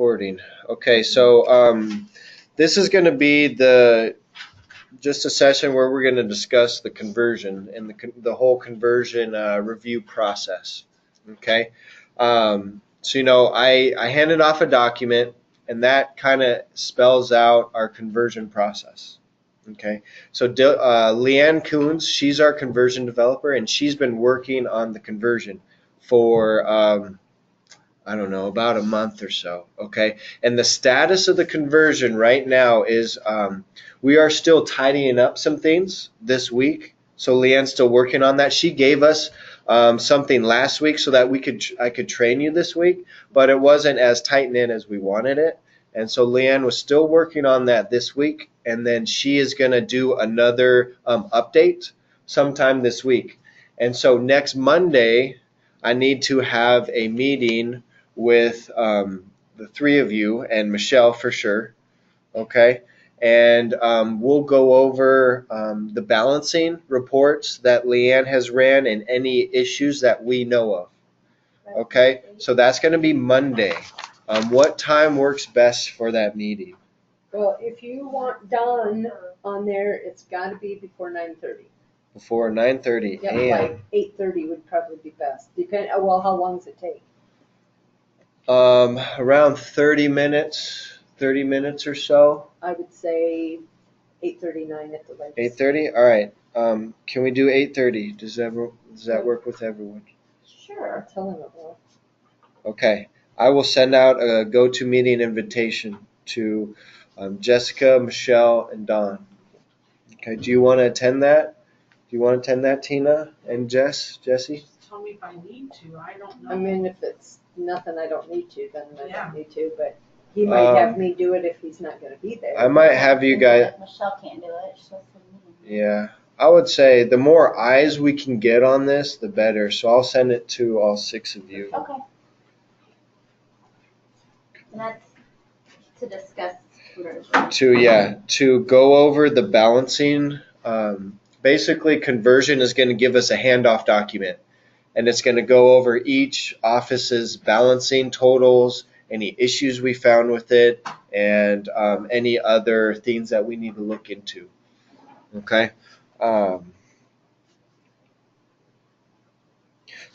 recording. Okay, so this is going to be just a session where we're going to discuss the conversion and the whole conversion review process. Okay, so I handed off a document, and that kind of spells out our conversion process. Okay, so Leanne Coons, she's our conversion developer, and she's been working on the conversion for I don't know, about a month or so. Okay, and the status of the conversion right now is we are still tidying up some things this week. So Leanne's still working on that. She gave us something last week so that I could train you this week, but it wasn't as tight in as we wanted it. And so Leanne was still working on that this week, and then she is going to do another update sometime this week. And so next Monday, I need to have a meeting with the three of you and Michelle for sure. Okay. And we'll go over the balancing reports that Leanne has ran and any issues that we know of. Okay. So that's going to be Monday. What time works best for that meeting? Well, if you want done on there, it's got to be before 9:30. Before 9:30 Yep, a.m. like 8:30 would probably be best. Well, how long does it take? Around 30 minutes or so. I would say 8:39 at the latest. 8:30. All right. Can we do 8:30? Does that work with everyone? Sure. I'll tell him it will. Okay. I will send out a go-to-meeting invitation to Jessica, Michelle, and Dawn. Okay. Do you want to attend that? Do you want to attend that, Tina and Jessie? Tell me if I need to. I don't know. I mean, if it's nothing I don't need to, then I don't need to. But he might have me do it if he's not going to be there. I might have you guys. Michelle can't do it. She's with me. Yeah. I would say the more eyes we can get on this, the better. So I'll send it to all 6 of you. Okay. And that's to discuss conversion. To go over the balancing. Basically, conversion is going to give us a handoff document, and it's going to go over each office's balancing totals, any issues we found with it, and any other things that we need to look into. Okay. So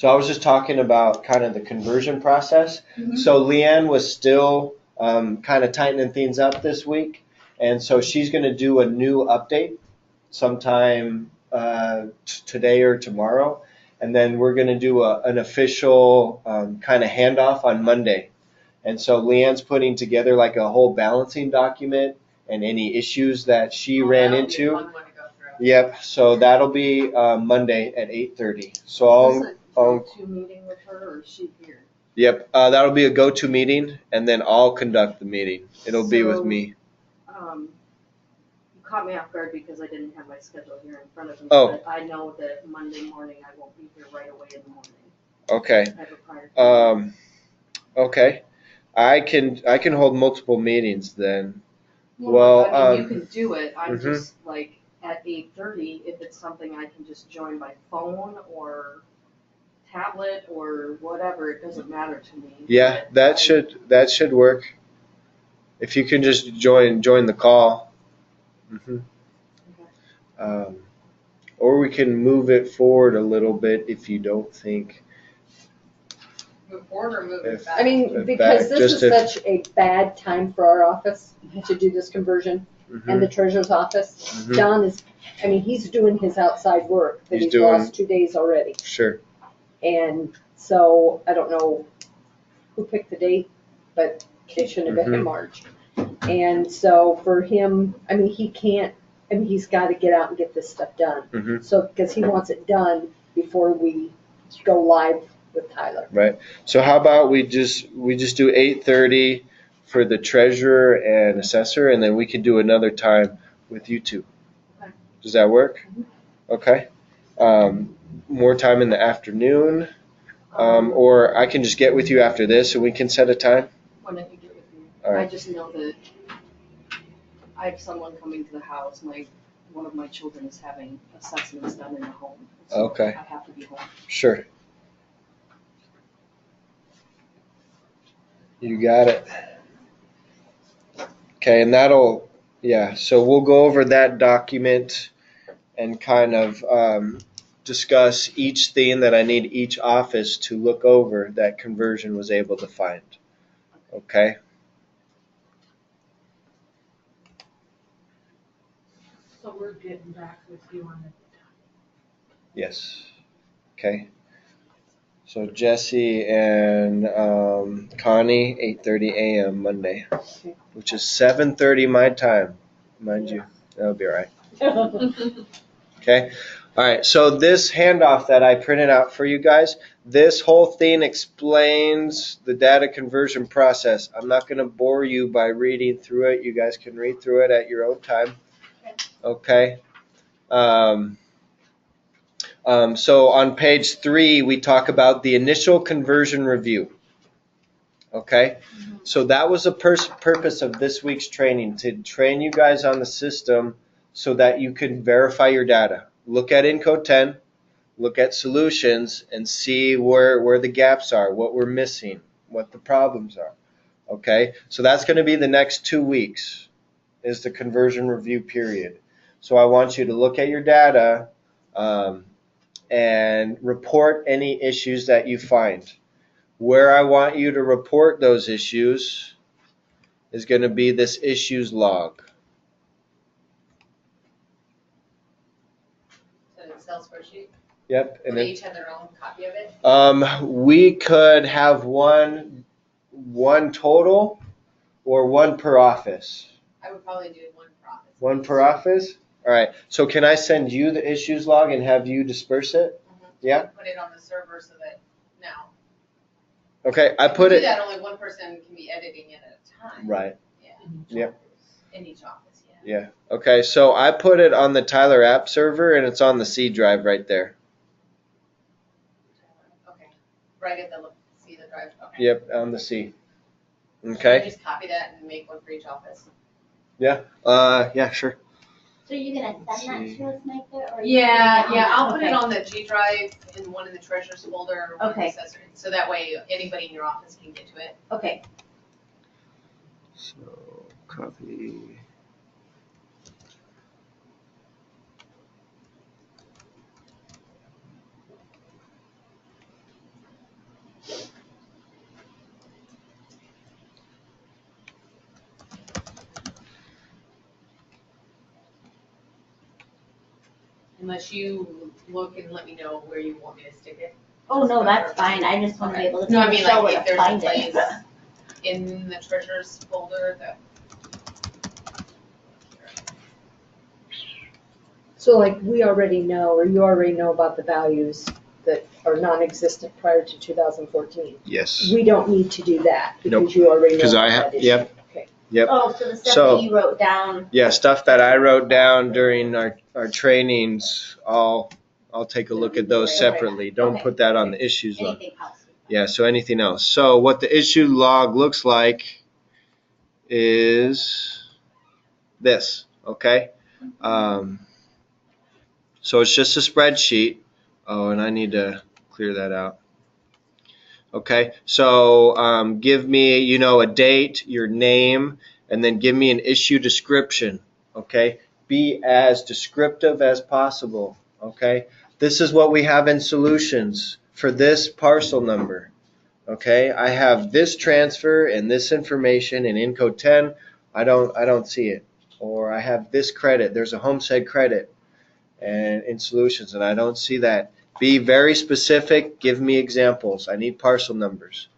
I was just talking about kind of the conversion process. Mm-hmm. So Leanne was still kind of tightening things up this week, and so she's going to do a new update sometime today or tomorrow, and then we're going to do an official kind of handoff on Monday. And so Leanne's putting together like a whole balancing document and any issues that she ran into. Yep. So that'll be Monday at 8:30. So I'll go-to meeting with her, or is she here? Yep. That'll be a go-to meeting, and then I'll conduct the meeting. It'll be with me. You caught me off guard because I didn't have my schedule here in front of me. Oh. But I know that Monday morning I won't be here right away in the morning. Okay. I have a prior okay. I can hold multiple meetings then. Well, I mean, you can do it. I'm mm-hmm. just like at 8:30. If it's something I can just join by phone or tablet or whatever, it doesn't matter to me. Yeah, that should work. If you can just join the call. Mm-hmm. Okay. Or we can move it forward a little bit if you don't think. Move forward or move it back? I mean, because this is such a bad time for our office to do this conversion, mm-hmm. and the treasurer's office. Mm-hmm. John he's doing his outside work that he's lost 2 days already. Sure. And so I don't know who picked the date, but it shouldn't have been in March. And so for him, he can't. He's got to get out and get this stuff done. Mm-hmm. So because he wants it done before we go live with Tyler. Right. So how about we just do 8:30 for the treasurer and assessor, and then we can do another time with you two. Okay. Does that work? Mm-hmm. Okay. More time in the afternoon, or I can just get with you after this, and we can set a time. Why don't you get with me? All right. I just know that I have someone coming to the house. One of my children is having assessments done in the home. So okay. I have to be home. Sure. You got it. Okay, and so we'll go over that document and kind of discuss each thing that I need each office to look over that conversion was able to find. Okay? So we're getting back with you on the. Yes. Okay. So Jesse and Connie, 8:30 a.m. Monday, which is 7:30 my time, mind you. That'll be all right. Okay. All right. So this handoff that I printed out for you guys, this whole thing explains the data conversion process. I'm not going to bore you by reading through it. You guys can read through it at your own time. Okay. So on page 3, we talk about the initial conversion review. Okay. So that was the purpose of this week's training, to train you guys on the system so that you can verify your data. Look at Incode 10, look at solutions, and see where the gaps are, what we're missing, what the problems are. Okay, so that's going to be the next 2 weeks is the conversion review period. So I want you to look at your data and report any issues that you find. Where I want you to report those issues is going to be this issues log. An Excel spreadsheet? Yep. And And they each have their own copy of it? we could have one total or one per office. I would probably do one per office. One per office? All right. So can I send you the issues log and have you disperse it? Yeah? Put it on the server so that now. Okay. I If put you it. do that, only one person can be editing it at a time. Right. Yeah. Yep. In each office, yeah. Yeah. Okay. So I put it on the Tyler app server and it's on the C drive right there. Okay. Right at the C, the drive, okay. Yep. On the C. Should I Okay. just copy that and make one for each office? Yeah. Yeah. Sure. So you're gonna send that to us, Micah, or? Yeah, I'll put Okay. it on the G drive and one in the treasurer's folder, one in the Okay. accessory, so that way anybody in your office can get to it. Okay. So copy. Unless you look and let me know where you want me to stick it. Oh, no, that's fine. I just wanna be Okay. able to No, I tell mean, Michelle like, where if to there's a find place it. in the treasurer's folder that. So like we already know, or you already know about the values that are non-existent prior to 2014. Yes. We don't need to do that Nope. because you already know Because I about have. that issue. Yep. Okay. Yep. Oh, so the stuff So- that you wrote down. Yeah, stuff that I wrote down during our trainings, I'll take a look at those separately. Don't Okay. put that on the issues log. Anything else? Yeah, so anything else. So what the issue log looks like is this, okay? So it's just a spreadsheet. Oh, and I need to clear that out. Okay, so give me, a date, your name, and then give me an issue description, okay? Be as descriptive as possible, okay? This is what we have in solutions for this parcel number, okay? I have this transfer and this information in Incode 10. I don't see it. Or I have this credit. There's a homestead credit and in solutions, and I don't see that. Be very specific. Give me examples. I need parcel numbers.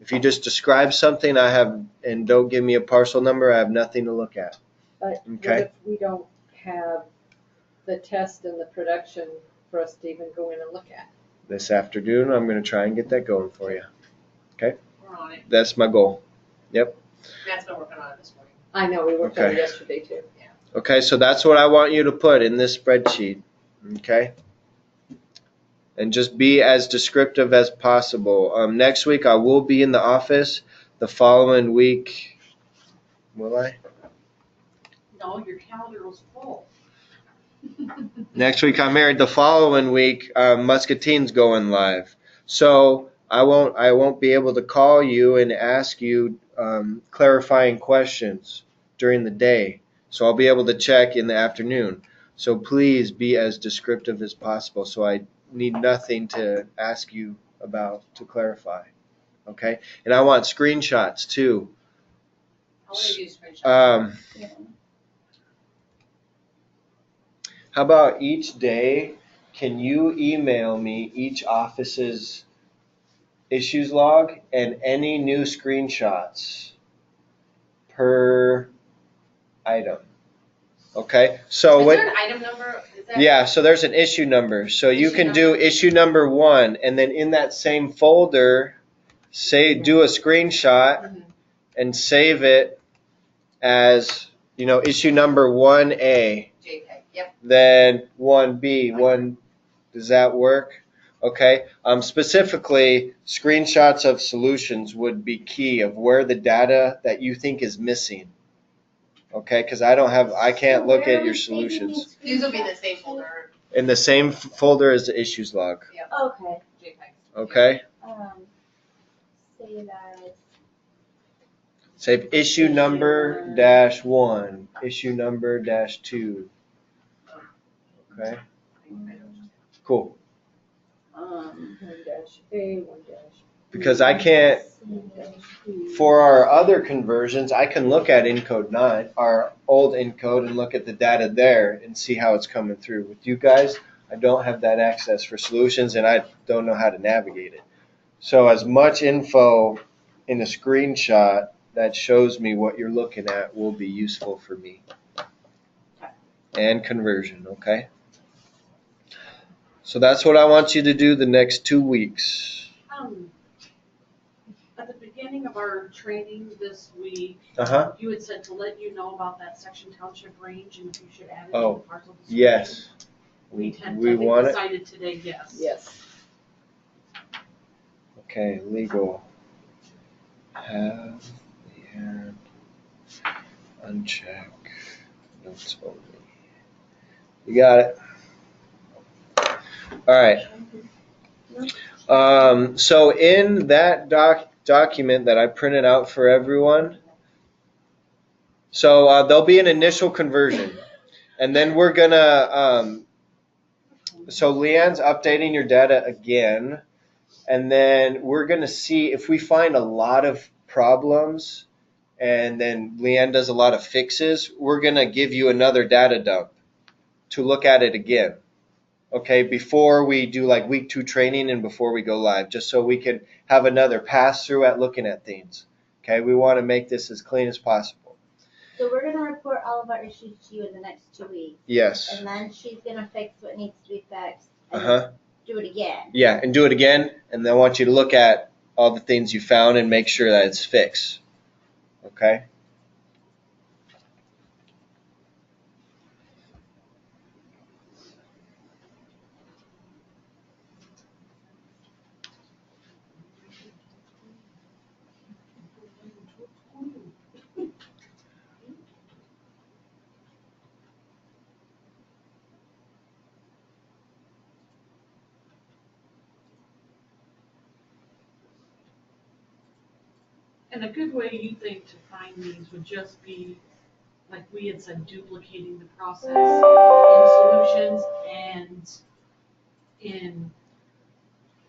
If you just describe something and don't give me a parcel number, I have nothing to look at. But Okay. what if we don't have the test and the production for us to even go in and look at? This afternoon, I'm going to try and get that going for you. We're on it. That's my goal. Matt's been working on it this morning. I know, we worked on it Okay. yesterday too. Okay, so that's what I want you to put in this spreadsheet. Okay? And just be as descriptive as possible. Next week, I will be in the office. The following week, will I? No, your calendar was full. Next week I'm married. The following week, Muscatine's going live. So I won't be able to call you and ask you clarifying questions. during the day. So I'll be able to check in the afternoon. So please be as descriptive as possible. So I need nothing to ask you about to clarify. Okay? And I want screenshots too. I want to do screenshots. Yeah. How about each day, can you email me each office's issues log and any new screenshots per item? Okay, so Is what? there an item number? Is that? Yeah, so there's an issue number. So you Issue can do number. issue number 1, and then in that same folder, do a screenshot Mhm. and save it as, issue number 1A, JPEG, yep. then 1B, does that work? Okay. Specifically, screenshots of solutions would be key of where the data that you think is missing. Okay, because I can't look at your solutions. These will be the same folder. In the same folder as the issues log. Yep. Okay, JPEGs. Okay. save as, Save issue number -1, issue number -2. Okay. Cool. 1-A, 1-. Because I can't, for our other conversions, I can look at Incode 9, our old Incode, and look at the data there and see how it's coming through. With you guys, I don't have that access for solutions, and I don't know how to navigate it. So as much info in a screenshot that shows me what you're looking at will be useful for me. And conversion, okay? So that's what I want you to do the next 2 weeks. At the beginning of our training this week, Uh-huh. you had said to let you know about that section township range and if you should add it Oh, to the parcel description. Yes. We want it. decided today, yes. Yes. Okay, legal. Have and uncheck notes only. You got it. All right. So in that document that I printed out for everyone, so there'll be an initial conversion, and then we're gonna. So Leanne's updating your data again, and then we're gonna see if we find a lot of problems, and then Leanne does a lot of fixes. We're gonna give you another data dump to look at it again. Okay, before we do like week 2 training and before we go live, just so we can have another pass through at looking at things. Okay, we want to make this as clean as possible. so we're gonna report all of our issues to you in the next 2 weeks. Yes. And then she's gonna fix what needs to be fixed and Uh-huh. do it again. Yeah, and do it again, and then I want you to look at all the things you found and make sure that it's fixed. Okay? And a good way you think to find these would just be, like we had said, duplicating the process in solutions and in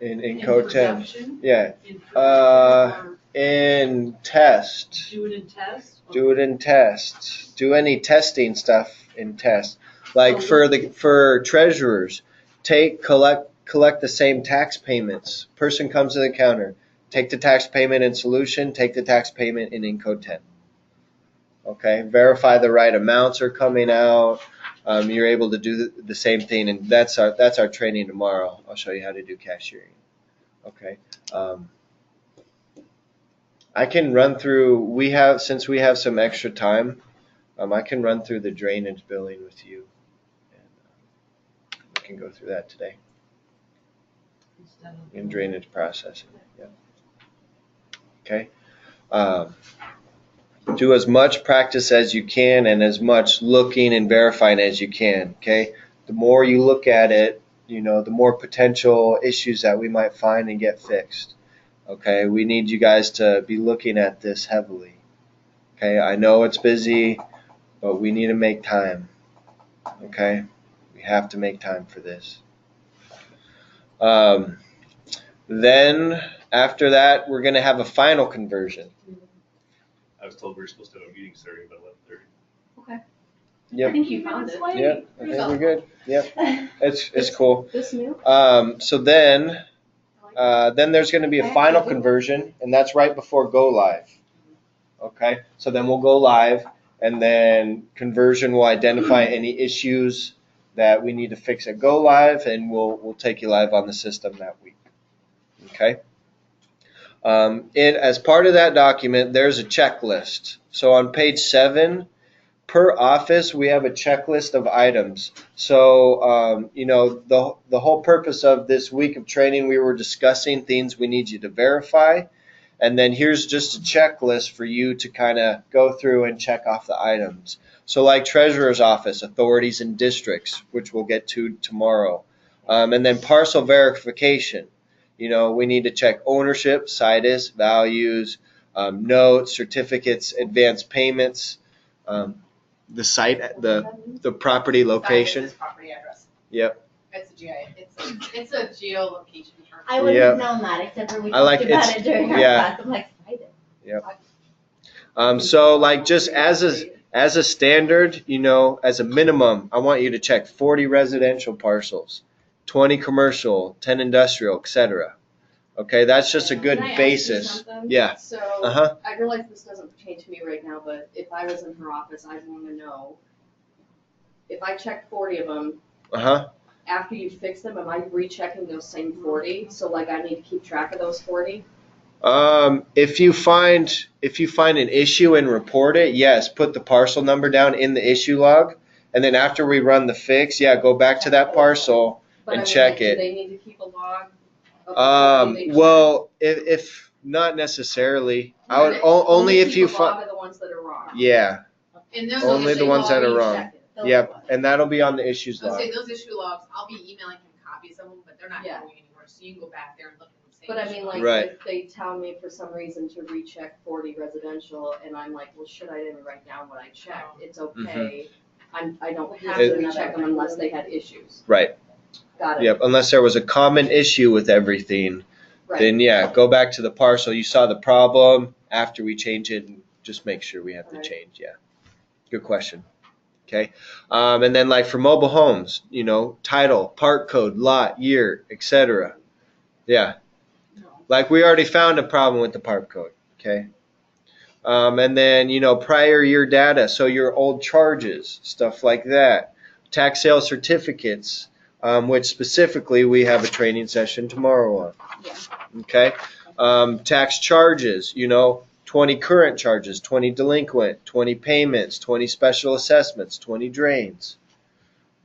In code 10. production. Yeah. In production, or In test. do it in test. Do it in test. Do any testing stuff in test. Like for treasurers, collect the same tax payments. Person comes to the counter, take the tax payment in solution, take the tax payment in Incode 10. Okay, verify the right amounts are coming out. You're able to do the same thing, and that's our training tomorrow. I'll show you how to do cashiering. Okay. I can run through. Since we have some extra time, I can run through the drainage billing with you, and we can go through that today. Instead of In drainage processing. Yeah. Okay. Do as much practice as you can and as much looking and verifying as you can. Okay. The more you look at it, the more potential issues that we might find and get fixed. Okay. We need you guys to be looking at this heavily. Okay, I know it's busy, but we need to make time. Okay, we have to make time for this. Then after that, we're going to have a final conversion. I was told we were supposed to have a meeting starting about 11:30. Okay. Yep. I think you found it. Yep, I think we're good. Yep, it's cool. This new? So then there's going to be a final conversion, and that's right before go live. Okay, so then we'll go live, and then conversion will identify any issues that we need to fix at go live, and we'll take you live on the system that week. Okay. As part of that document, there's a checklist. So on page 7, per office, we have a checklist of items. So, the whole purpose of this week of training, we were discussing things we need you to verify. And then here's just a checklist for you to kind of go through and check off the items. So like treasurer's office, authorities and districts, which we'll get to tomorrow. And then parcel verification. We need to check ownership, situs, values, notes, certificates, advance payments, the site, the property location. Size of this property address. Yep. It's a it's a geolocation term. I wouldn't Yep. have known that except for we I like talked about it's- it during our yeah. class. I'm like, excited. So like just as a standard, as a minimum, I want you to check 40 residential parcels, 20 commercial, 10 industrial, etc. Okay, that's just a good Can I ask you basis. something? Yeah. So, Uh-huh. I realize this doesn't pertain to me right now, but if I was in her office, I'd want to know, if I checked 40 of them, Uh-huh. after you fix them, am I rechecking those same 40? So like I need to keep track of those 40? If you find an issue and report it, yes, put the parcel number down in the issue log, and then after we run the fix, go back to that parcel But and I mean, check like, it. do they need to keep a log of the 40 they checked? Well, if not necessarily, I would only if you keep a log find. of the ones that are wrong. Yeah. And those Only the ones that are wrong. Check it. Those Yep, ones. and that'll be on the issues I'll log. say those issue logs, I'll be emailing him copies of them, but they're not Yeah. going anywhere, so you can go back there and look at the same. But I issue mean, log. like, Right. if they tell me for some reason to recheck 40 residential, and I'm like, well, shit, I didn't write down what I checked, it's okay. I don't have to It- recheck them unless they had issues. Right. Got it. Yep. Unless there was a common issue with everything, Right. then go back to the parcel. You saw the problem after we change it, and just make sure we have the Right. change. Yeah. Good question. Okay. And then like for mobile homes, title, part code, lot, year, etc. Yeah. Like we already found a problem with the part code. Okay. And then, prior year data. So your old charges, stuff like that. Tax sale certificates, which specifically we have a training session tomorrow on. Yeah. Okay. Tax charges, 20 current charges, 20 delinquent, 20 payments, 20 special assessments, 20 drains.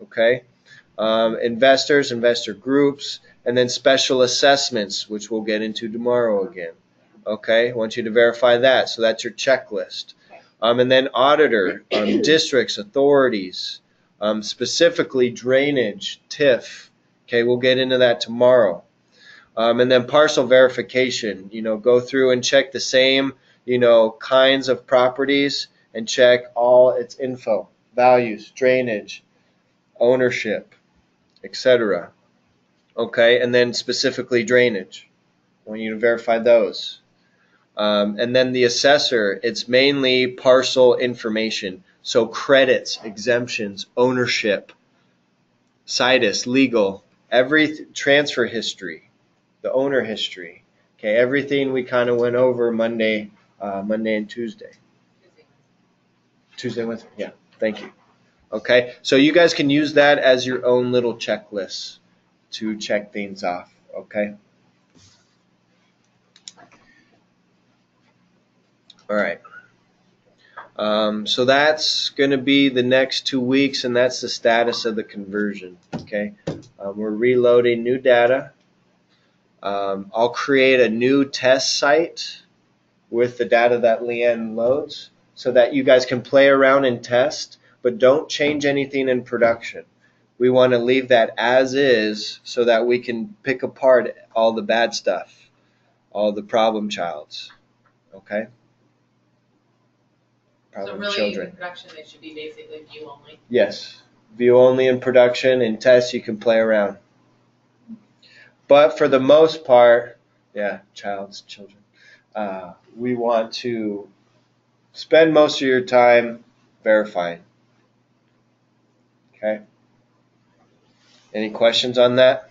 Okay. Investors, investor groups, and then special assessments, which we'll get into tomorrow again. Okay. I want you to verify that. So that's your checklist. And then auditor, districts, authorities, specifically drainage, TIF. Okay. We'll get into that tomorrow. And then parcel verification, go through and check the same, kinds of properties and check all its info, values, drainage, ownership, etc. Okay, and then specifically drainage. I want you to verify those. And then the assessor, it's mainly parcel information. So credits, exemptions, ownership, situs, legal, every transfer history, the owner history. Okay, everything we kind of went over Monday and Tuesday. Tuesday, Wednesday. Yeah, thank you. Okay, so you guys can use that as your own little checklist to check things off. Okay. All right. So that's going to be the next 2 weeks, and that's the status of the conversion. Okay. We're reloading new data. I'll create a new test site with the data that Leanne loads so that you guys can play around and test, but don't change anything in production. We want to leave that as is so that we can pick apart all the bad stuff, all the problem childs. Okay? So problem really, children. in production, they should be basically view only. Yes, view only in production. In tests, you can play around. But for the most part, yeah, children. We want to spend most of your time verifying. Okay. Any questions on that?